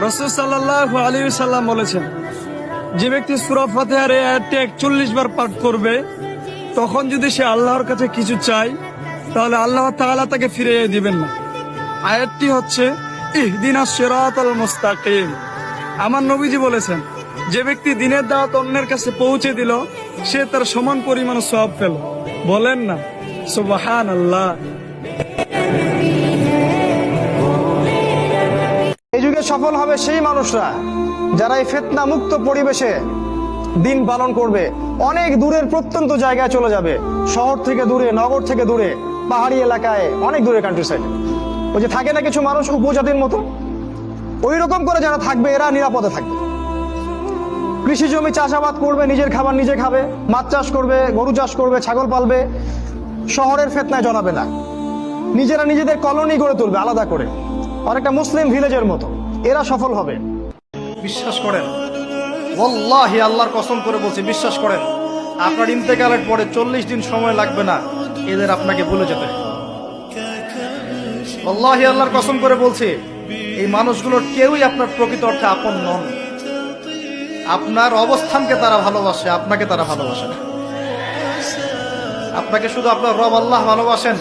রাসূল সাল্লাল্লাহু আলাইহি ওয়াসাল্লাম বলেছেন, যে ব্যক্তি সূরা ফাতিহার এই আয়াতটি 41 বার পাঠ করবে, তখন যদি সে আল্লাহর কাছে কিছু চায়, তাহলে আল্লাহ তাআলা তাকে ফিরিয়ে দিবেন না। আয়াতটি হচ্ছে ইহদিনাস সিরাতাল মুস্তাকিম। আমার নবীজি বলেছেন, যে ব্যক্তি দ্বীনের দাওয়াত অন্যের কাছে পৌঁছে দিল, সে তার সমান পরিমাণ সওয়াব পেল। বলেন না সুবহানাল্লাহ। এই যুগে সফল হবে সেই মানুষরা যারা এই ফিতনা মুক্ত পরিবেশে দিন পালন করবে। অনেক দূরের প্রত্যন্ত জায়গায় চলে যাবে, শহর থেকে দূরে, নগর থেকে দূরে, পাহাড়ি এলাকায়, অনেক দূরে, কান্ট্রি সাইডে। ওই যে থাকে না কিছু মানুষ উপজাতির মতো, ওই রকম করে যারা থাকবে এরা নিরাপদে থাকবে। কৃষি জমি চাষাবাদ করবে, নিজের খাবার নিজে খাবে, মাছ চাষ করবে, গরু চাষ করবে, ছাগল পালবে, শহরের ফিতনায় জড়াবে না। নিজেরা নিজেদের কলোনি গড়ে তুলবে আলাদা করে, অনেকটা মুসলিম ভিলেজের মতো। এরা সফল হবে, বিশ্বাস করেন। ওয়াল্লাহি, আল্লাহর কসম করে বলছি, বিশ্বাস করেন, আপনার ইন্তেকালের পরে 40 দিন সময় লাগবে না এদের আপনাকে ভুলে যেতে। ওয়াল্লাহি, আল্লাহর কসম করে বলছি, এই মানুষগুলোর কেউই আপনার প্রকৃত অর্থে আপন নন। আপনার অবস্থানকে তারা ভালোবাসে, আপনাকে তারা ভালোবাসে না। আপনাকে শুধু আপনার রব আল্লাহ ভালোবাসেন।